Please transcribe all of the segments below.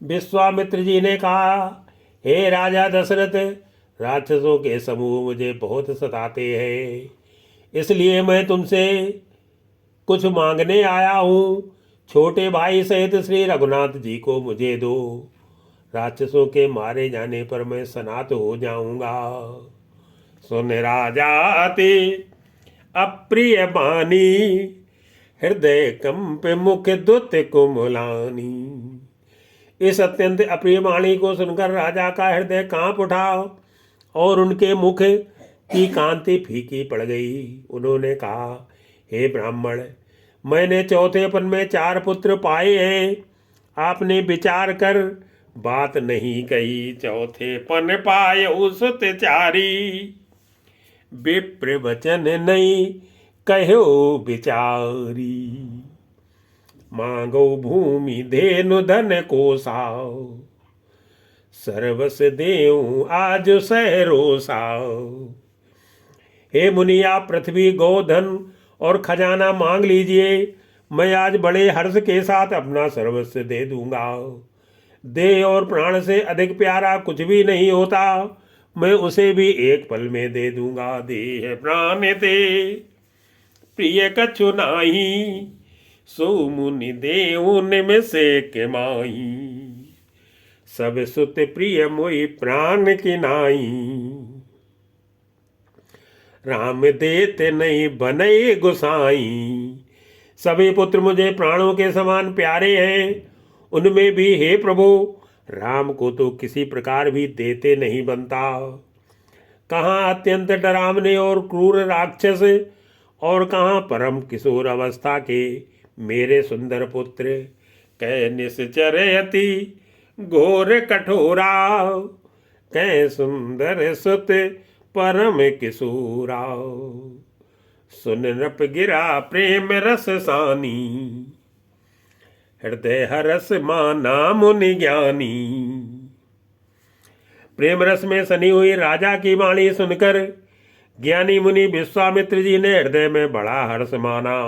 विश्वामित्र जी ने कहा, हे राजा दशरथ, राक्षसों के समूह मुझे बहुत सताते हैं, इसलिए मैं तुमसे कुछ मांगने आया हूँ। छोटे भाई सहित श्री रघुनाथ जी को मुझे दो। राक्षसों के मारे जाने पर मैं सनात हो जाऊंगा। सुन राजा अति अप्रिय बानी, हृदय कंप मुख दुत कुमलानी। इस अत्यंत अप्रिय वाणी को सुनकर राजा का हृदय कांप उठा और उनके मुख की कांति फीकी पड़ गई। उन्होंने कहा, हे ब्राह्मण, मैंने चौथेपन में 4 पुत्र पाए हैं। आपने विचार कर बात नहीं कही। चौथेपन पाए सुत चारी, विप्र वचन नहीं कहो विचारी। मांगो भूमि धेनु धन कोसाओ, सर्वस देऊं आज सहरोसाओ। हे मुनि, आप पृथ्वी, गोधन और खजाना मांग लीजिए। मैं आज बड़े हर्ष के साथ अपना सर्वस्व दे दूंगा। देह और प्राण से अधिक प्यारा कुछ भी नहीं होता। मैं उसे भी एक पल में दे दूंगा। देह प्राण ते प्रिय कछु नाही, सो मुनि देव में से के माही। सब सुत प्रिय मोहि प्राण की नाई, राम देते नहीं बने गुसाई। सभी पुत्र मुझे प्राणों के समान प्यारे हैं। उनमें भी हे प्रभु, राम को तो किसी प्रकार भी देते नहीं बनता। कहाँ अत्यंत डरावने और क्रूर राक्षस, और कहाँ परम किशोर अवस्था के मेरे सुंदर पुत्र। कै निश्चर अति घोर कठोरा, कै सुंदर सुत परम किशोरा। सुन नृप गिरा प्रेम रस सानी, हृदय हरस माना मुनि ज्ञानी। प्रेम रस में सनी हुई राजा की वाणी सुनकर ज्ञानी मुनि विश्वामित्र जी ने हृदय में बड़ा हर्ष माना।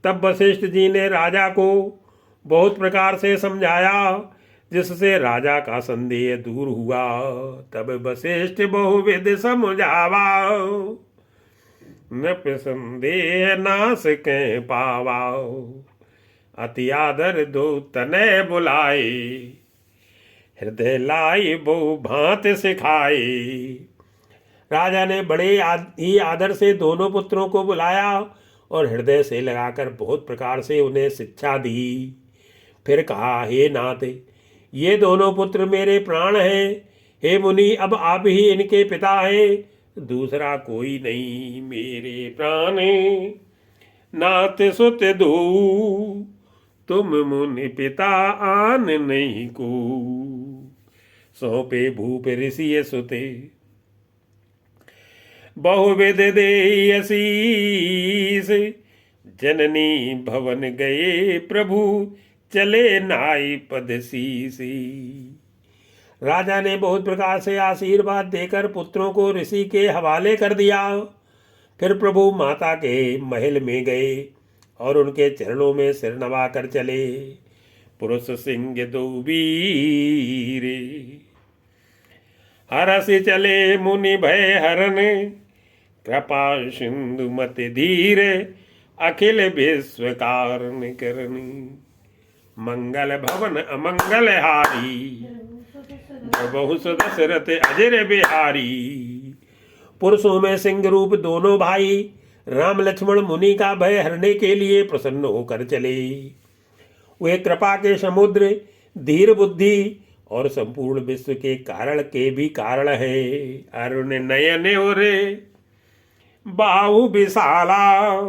तब वशिष्ठ जी ने राजा को बहुत प्रकार से समझाया, जिससे राजा का संदेह दूर हुआ। तब वशिष्ठ बहुविध समझावा, नृप संदेह नाश के पावा। अति आदर दो तनय बुलाए, हृदय लाई बहु भांत सिखाए। राजा ने बड़े ही आदर से दोनों पुत्रों को बुलाया और हृदय से लगाकर बहुत प्रकार से उन्हें शिक्षा दी। फिर कहा, हे नाथ, ये दोनों पुत्र मेरे प्राण हैं। हे मुनि, अब आप ही इनके पिता हैं, दूसरा कोई नहीं। मेरे प्राण नाथ सुत दो, तुम मुनि पिता आन नहीं को। सौंपे भूप ऋषि सुते, बहुविध दे आशीष। जननी भवन गए प्रभु, चले नाई पद शीसी। राजा ने बहुत प्रकार से आशीर्वाद देकर पुत्रों को ऋषि के हवाले कर दिया। फिर प्रभु माता के महल में गए और उनके चरणों में सिर नवा कर चले। पुरुष सिंह दो वीरे, हरस चले मुनि भय हरन। कृपा सिंधु मत धीर, अखिल विश्व कारण करनी। मंगल भवन अमंगल हारी, बहु दशरथ अजर बिहारी। पुरुषों में सिंह रूप दोनों भाई राम लक्ष्मण मुनि का भय हरने के लिए प्रसन्न होकर चले। वे कृपा के समुद्र, धीर बुद्धि और संपूर्ण विश्व के कारण के भी कारण है। अरुण नयन और बाहु विशाला,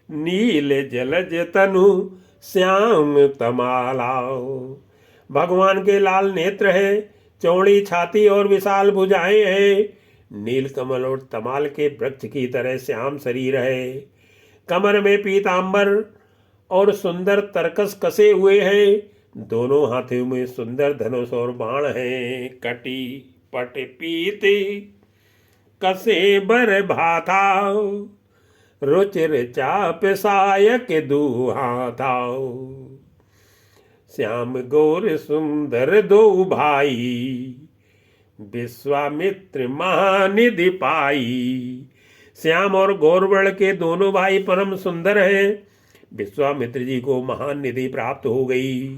नील जलज तनु श्याम तमाला। भगवान के लाल नेत्र है, चौड़ी छाती और विशाल भुजाएं हैं। नील कमल और तमाल के वृक्ष की तरह श्याम शरीर है। कमर में पीतांबर और सुंदर तरकस कसे हुए हैं। दोनों हाथों में सुंदर धनुष और बाण हैं। कटी पट पीते कसे बर भाता, रुचिर चाप सायक दुहाता। श्याम गौर सुंदर दो भाई, विश्वामित्र महानिधि पाई। श्याम और गौरवर्ण के दोनों भाई परम सुंदर हैं। विश्वामित्र जी को महान निधि प्राप्त हो गई।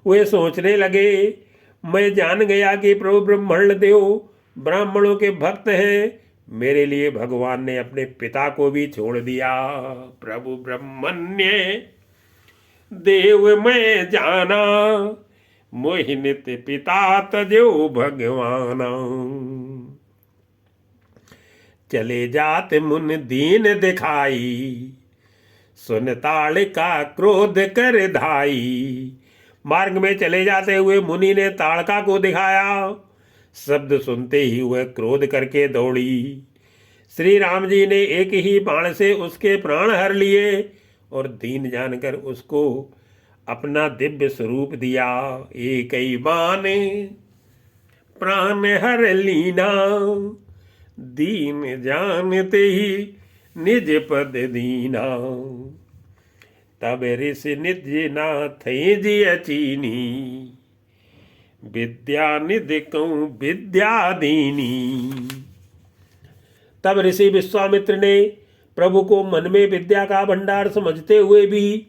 वे सोचने लगे, मैं जान गया कि प्रभु ब्रह्मण्य देव ब्राह्मणों के भक्त हैं। मेरे लिए भगवान ने अपने पिता को भी छोड़ दिया। प्रभु ब्रह्मण्य देव मैं जाना, मोहिनित पिता तजो भगवान। चले जात मुन दीन दिखाई, सुन ताड़ का क्रोध कर धाई। मार्ग में चले जाते हुए मुनि ने ताड़का को दिखाया। शब्द सुनते ही वह क्रोध करके दौड़ी। श्री राम जी ने एक ही बाण से उसके प्राण हर लिए और दीन जानकर उसको अपना दिव्य स्वरूप दिया। एक ही बाण प्राण हर लीना, दीन जानते ही निज पद दीना। तब ऋषि निज नाथ जी अचीनी, विद्या निधि कहूं विद्या दीनी। तब ऋषि विश्वामित्र ने प्रभु को मन में विद्या का भंडार समझते हुए भी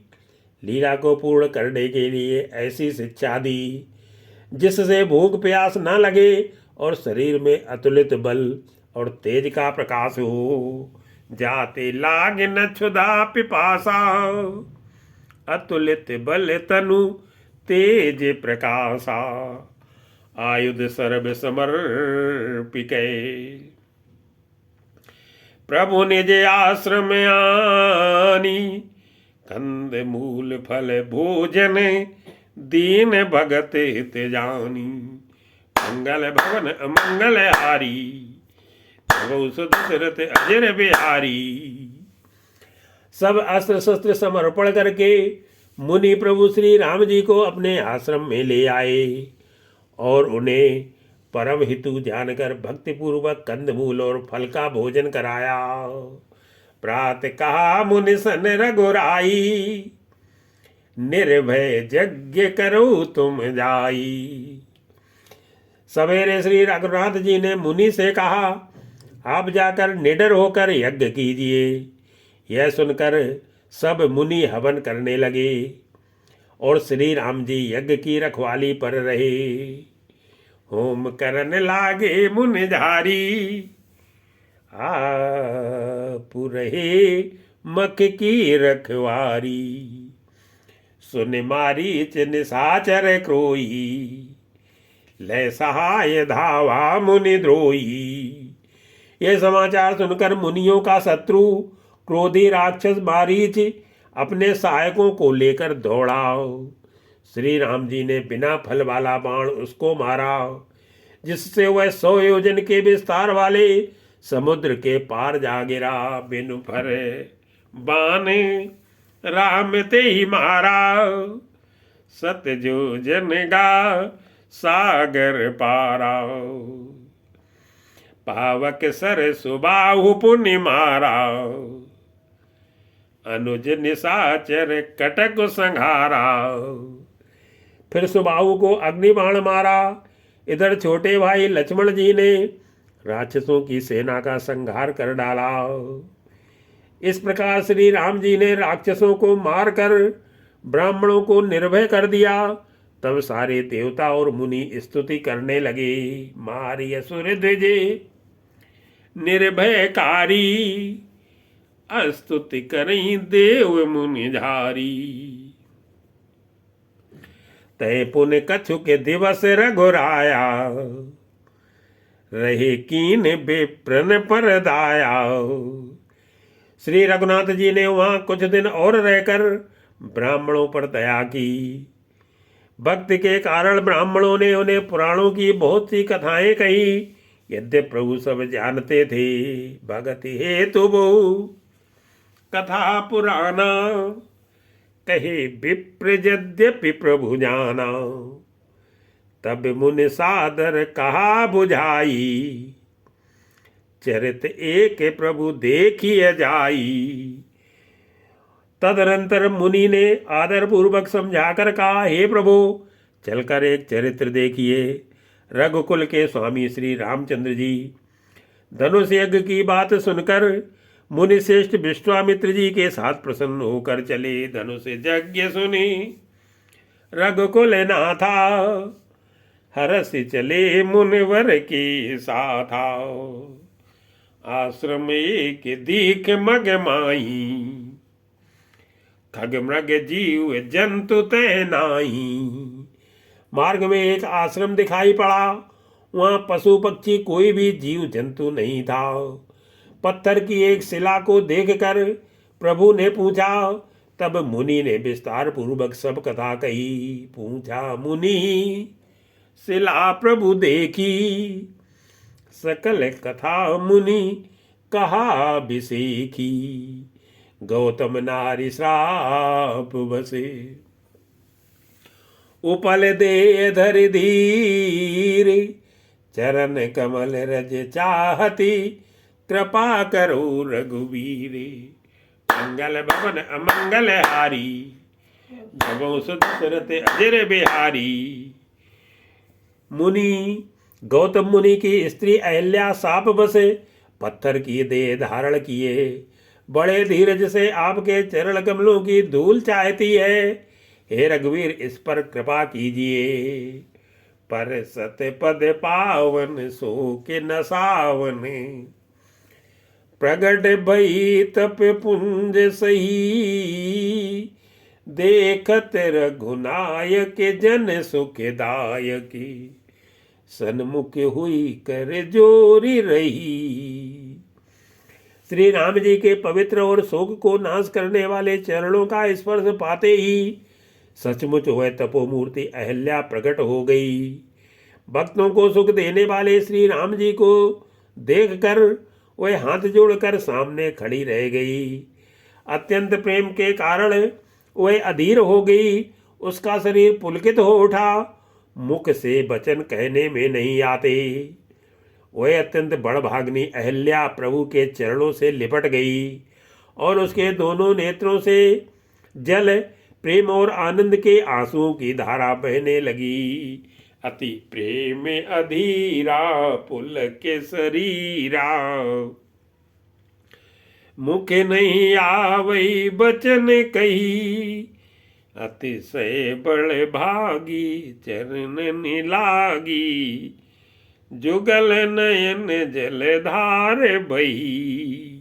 लीला को पूर्ण करने के लिए ऐसी शिक्षा दी जिससे भूख प्यास न लगे और शरीर में अतुलित बल और तेज का प्रकाश हो। जाते लाग न क्षुधा पिपासा, अतुलित बल तनु तेज प्रकाशा। आयुध सर्व समर्पिके, प्रभु निज आश्रम आनी। कंद मूल फल भोजन, दीन भगत हित जानी। मंगल भवन अमंगल हारी, प्रभु सुदशरथ अजर बिहारी। सब अस्त्र शस्त्र समर्पण करके मुनि प्रभु श्री राम जी को अपने आश्रम में ले आए और उन्हें परम हितु जानकर भक्तिपूर्वक कंदमूल और फल का भोजन कराया। प्रात कहा मुनि सन रघुराई, निर्भय यज्ञ करो तुम जाई। सवेरे श्री रघुनाथ जी ने मुनि से कहा, आप जाकर निडर होकर यज्ञ कीजिए। यह सुनकर सब मुनि हवन करने लगे और श्री राम जी यज्ञ की रखवाली पर रहे। होम करन लागे मुनिधारी, पुरहे मख की रखवारी। सुन मारीच निशाचर क्रोई, ले सहाय धावा मुनि द्रोही। यह समाचार सुनकर मुनियों का शत्रु क्रोधी राक्षस मारीच अपने सहायकों को लेकर दौड़ा। श्री राम जी ने बिना फल वाला बाण उसको मारा, जिससे वह 100 योजन के विस्तार वाले समुद्र के पार जा गिरा। बिनु फर बाण राम ते ही मारा, सत योजन गा सागर पारा। पावक सर सुबाहु पुनि मारा, अनुज निशाचर कटक संहारा। फिर सुबाहु को अग्निबाण मारा। इधर छोटे भाई लक्ष्मण जी ने राक्षसों की सेना का संहार कर डाला। इस प्रकार श्री राम जी ने राक्षसों को मारकर ब्राह्मणों को निर्भय कर दिया। तब सारे देवता और मुनि स्तुति करने लगे। मारी असुर द्विजे निर्भयकारी, स्तुति करें देव मुनिधारी। तय पुन कछु के दिवस रघुराया, रहे कीन विप्रन पर दाया। श्री रघुनाथ जी ने वहां कुछ दिन और रहकर ब्राह्मणों पर दया की। भक्ति के कारण ब्राह्मणों ने उन्हें पुराणों की बहुत सी कथाएं कही। यद्यपि प्रभु सब जानते थे, भगति हेतु बहु कथा पुराना। कहे विप्र यद्यपि प्रभु जाना, तब मुनि सादर कहा बुझाई। चरित एक प्रभु देखिए जाई, तदनंतर मुनि ने आदर पूर्वक समझाकर कहा, हे प्रभु, चलकर एक चरित्र देखिए। रघुकुल के स्वामी श्री रामचंद्र जी धनुष यज्ञ की बात सुनकर मुनि श्रेष्ठ विश्वामित्र जी के साथ प्रसन्न होकर चले। धनुष यज्ञ सुनी रघुकुल नाथा, हरस चले मुनिवर के साथा। आश्रम एक दीख मग माई, खग मृग जीव जंतु तै नाई। मार्ग में एक आश्रम दिखाई पड़ा। वहां पशु पक्षी कोई भी जीव जंतु नहीं था। पत्थर की एक शिला को देखकर प्रभु ने पूछा। तब मुनि ने विस्तार पूर्वक सब कथा कही। पूछा मुनि, शिला प्रभु देखी, सकल कथा मुनि कहा बिसेखी। गौतम नारी श्राप बसे, उपल दे धरि धीर। चरण कमल रज चाहती, कृपा करो रघुवीर। मंगल भवन अमंगल हारी, जबों सुत सुरत अजर बिहारी। मुनि गौतम मुनि की स्त्री अहिल्या साप बसे पत्थर की देह धारण किए बड़े धीरज से आपके चरण कमलों की धूल चाहती है। हे रघुवीर, इस पर कृपा कीजिए। पर सत पद पावन सो के नसावन, प्रगट भई तप पुंज सही। देखत रघुनायक जन सुखदायक, सन्मुख हुई कर जोरी रही। श्री राम जी के पवित्र और शोक को नाश करने वाले चरणों का स्पर्श पाते ही सचमुच वह तपोमूर्ति अहिल्या प्रकट हो गई। भक्तों को सुख देने वाले श्री राम जी को देखकर वह हाथ जोड़कर सामने खड़ी रह गई। अत्यंत प्रेम के कारण वह अधीर हो गई। उसका शरीर पुलकित हो उठा। मुख से वचन कहने में नहीं आते। वह अत्यंत बड़भाग्नि अहिल्या प्रभु के चरणों से लिपट गई और उसके दोनों नेत्रों से जल, प्रेम और आनंद के आंसुओं की धारा बहने लगी। अति प्रेम अधीरा पुलक शरीरा, मुख नहीं आवई बचन कही। अतिशय बड़ भागी चरण लागी, जुगल नयन जलधार बही।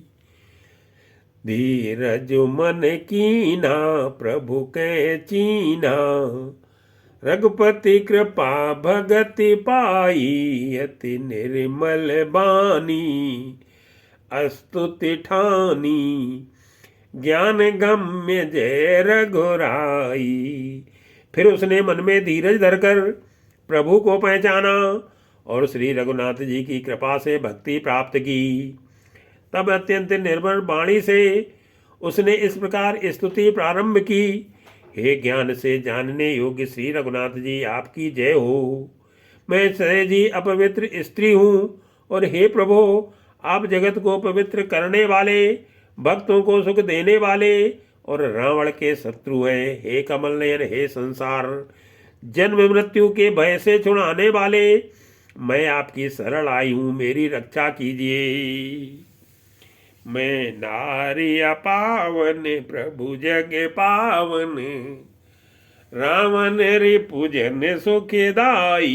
धीरज मन कीना प्रभु के चीना, रघुपति कृपा भगति पाई। अति निर्मल बानी अस्तुति ठानी, ज्ञान गम्य जय रघुराई। फिर उसने मन में धीरज धरकर प्रभु को पहचाना और श्री रघुनाथ जी की कृपा से भक्ति प्राप्त की। तब अत्यंत निर्मल वाणी से उसने इस प्रकार स्तुति प्रारंभ की। हे ज्ञान से जानने योग्य श्री रघुनाथ जी, आपकी जय हो। मैं सहज ही अपवित्र स्त्री हूँ और हे प्रभु, आप जगत को पवित्र करने वाले, भक्तों को सुख देने वाले और रावण के शत्रु हैं। हे कमल नयन, हे संसार जन्म मृत्यु के भय से छुड़ाने वाले, मैं आपकी शरण आई हूँ, मेरी रक्षा कीजिए। मैं नारी अपावन प्रभु जग पावन, रावण रिपुजन सुखदाई।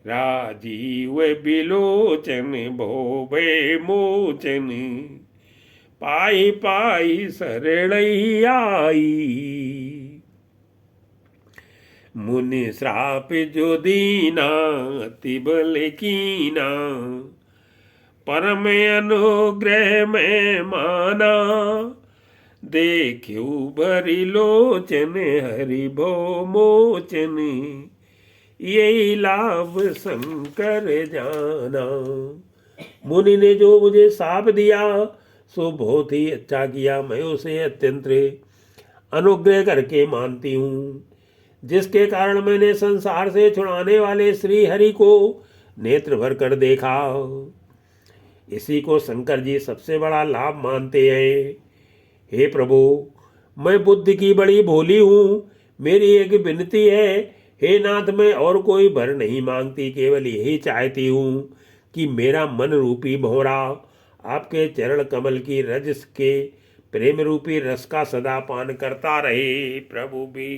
राजीव बिलोचन भोभे मोचन, पाई पाई शरण आई। मुनि श्राप जो दीना अति बल कीना, परम अनुग्रह में माना। देखियो भरी लोचन हरि भो मोचन, यही लाभ शंकर जाना। मुनि ने जो मुझे शाप दिया सो बहुत ही अच्छा किया। मैं उसे अत्यंत अनुग्रह करके मानती हूँ, जिसके कारण मैंने संसार से छुड़ाने वाले श्री हरि को नेत्र भर कर देखा। इसी को शंकर जी सबसे बड़ा लाभ मानते हैं। हे प्रभु, मैं बुद्धि की बड़ी भोली हूँ, मेरी एक विनती है। हे नाथ, मैं और कोई वर नहीं मांगती, केवल यही चाहती हूँ कि मेरा मन रूपी भौरा आपके चरण कमल की रजस के प्रेम रूपी रस का सदा पान करता रहे। प्रभु भी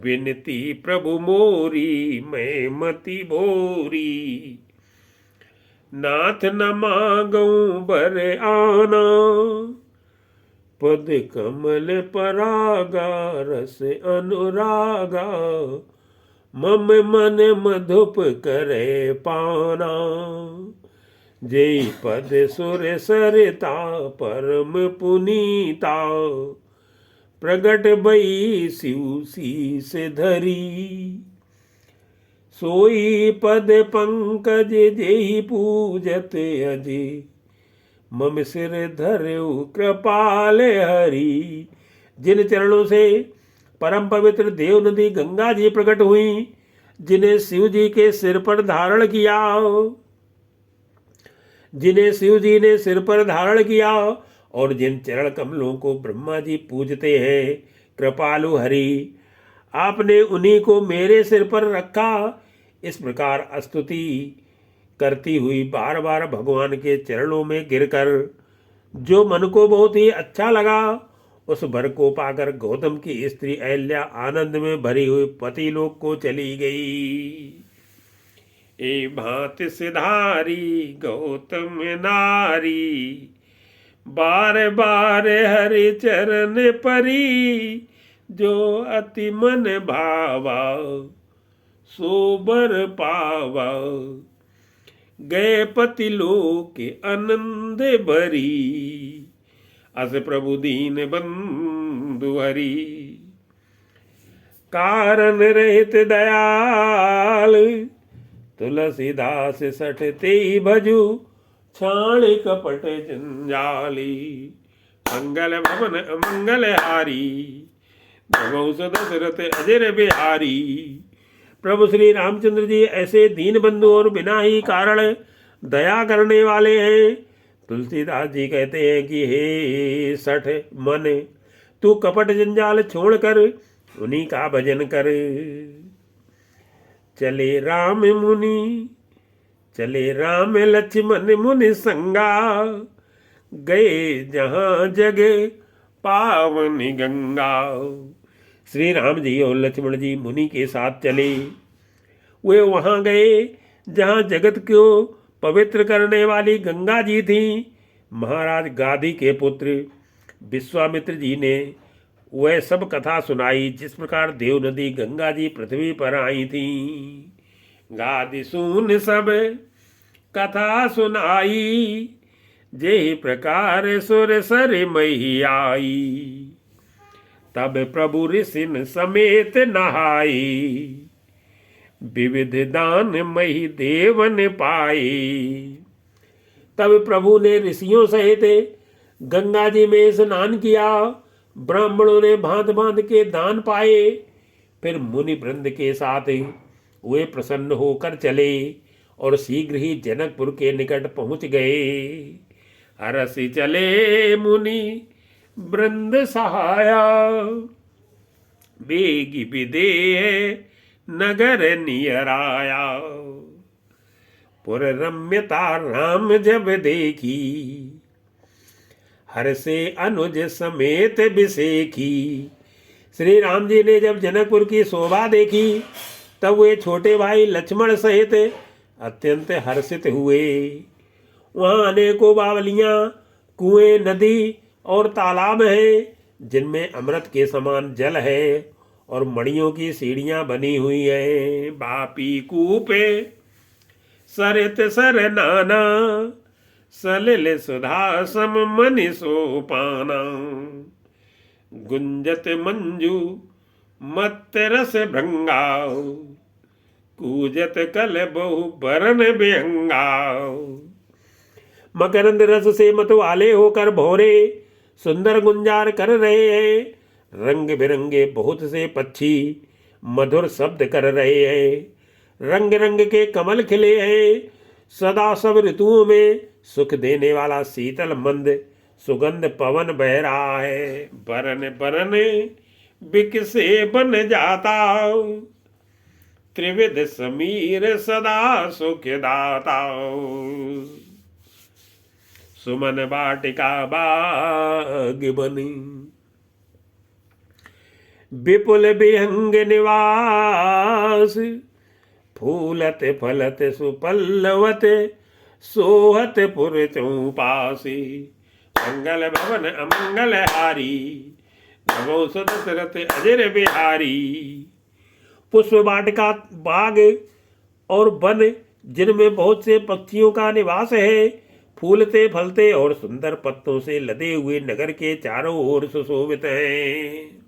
विनती प्रभु मोरी, मैं मति भोरी, नाथ न मांगूं बर आना, पद कमल परागा रस अनुरागा, मम मन मधुप करे पाना, जय पद सुर सरिता परम पुनीता, प्रगट भई शिव शीस धरी, सोई पद पंकज जेहि पूजत अजि, मम सिर धरऊ कृपाल हरि। जिन चरणों से परम पवित्र देव नदी गंगा जी प्रकट हुई, जिन्हें शिव जी के सिर पर धारण किया, जिन्हें शिव जी ने सिर पर धारण किया, और जिन चरण कमलों को ब्रह्मा जी पूजते हैं, कृपालु हरि, आपने उन्हीं को मेरे सिर पर रखा। इस प्रकार स्तुति करती हुई बार बार भगवान के चरणों में गिरकर जो मन को बहुत ही अच्छा लगा, उस वर को पाकर गौतम की स्त्री अहल्या आनंद में भरी हुई पति लोक को चली गई। ए भांति सिधारी गौतम नारी, बार बार हरि चरण परी, जो अति मन भावा सो बर पावा, गए पति लोक आनंद भरी, अस प्रभु दीन बंधु हरि, कारण रहित दयाल, तुलसीदास सठते भजू, छाण कपट जंजाली, मंगल भवन अमंगल हारी, नमो दशरथ अजर बिहारी। प्रभु श्री रामचंद्र जी ऐसे दीन बंधु और बिना ही कारण दया करने वाले हैं। तुलसीदास जी कहते हैं कि हे सठ मन, तू कपट जंजाल छोड़कर उन्हीं का भजन कर। चले राम मुनि, चले राम लक्ष्मण मुनि संगा, गए जहां जगे पावनी गंगा। श्री राम जी और लक्ष्मण जी मुनि के साथ चले। वे वहां गए जहां जगत को पवित्र करने वाली गंगा जी थी। महाराज गादी के पुत्र विश्वामित्र जी ने वह सब कथा सुनाई, जिस प्रकार देव नदी गंगा जी पृथ्वी पर आई थी। गादी सुन सब कथा सुनाई, जे प्रकार सुर सर मही आई। तब प्रभु ऋषिन समेत नहाई, विविध दान मही देवन पाई। तब प्रभु ने ऋषियों सहित गंगा जी में स्नान किया। ब्राह्मणों ने भांत भांत के दान पाए। फिर मुनि वृंद के साथ वे प्रसन्न होकर चले और शीघ्र ही जनकपुर के निकट पहुंच गए। हरसि चले मुनि वृंद सहाया, बेगी विदेह नगर नियर आया। पुर रम्यता राम जब देखी, हर से अनुज समेत बिसेखी। श्री राम जी ने जब जनकपुर की शोभा देखी, तब वे छोटे भाई लक्ष्मण सहित अत्यंत हर्षित हुए। वहाँ अनेकों बावलियां, कुएं, नदी और तालाब हैं, जिनमें अमृत के समान जल है और मणियों की सीढ़ियां बनी हुई है। बापी कूपे सरित सर नाना, सलिल सुधा सम मनि सोपाना। गुंजत मंजू मत रस भृंगाओ, कूजत कल बहु बरन बेहंगाओ। मकरंद रस से मत वाले होकर भौरे सुंदर गुंजार कर रहे हैं। रंग बिरंगे बहुत से पक्षी मधुर शब्द कर रहे हैं। रंग रंग के कमल खिले हैं। सदा सब ऋतुओं में सुख देने वाला शीतल मंद सुगंध पवन बह रहा है, बरन बरन बिकसे बन जाता, त्रिविध समीर सदा सुख दाता। सुमन वाटिका बाग बनी, विपुल विहंग निवास, फूलत फलत सुपल्लवत, सोहत पुर चौपासी। मंगल भवन अमंगल हारी, नमो सदशरथ अजर बिहारी। पुष्प वाटिका बाग और वन जिनमें बहुत से पक्षियों का निवास है, फूलते फलते और सुंदर पत्तों से लदे हुए नगर के चारों ओर सुशोभित हैं।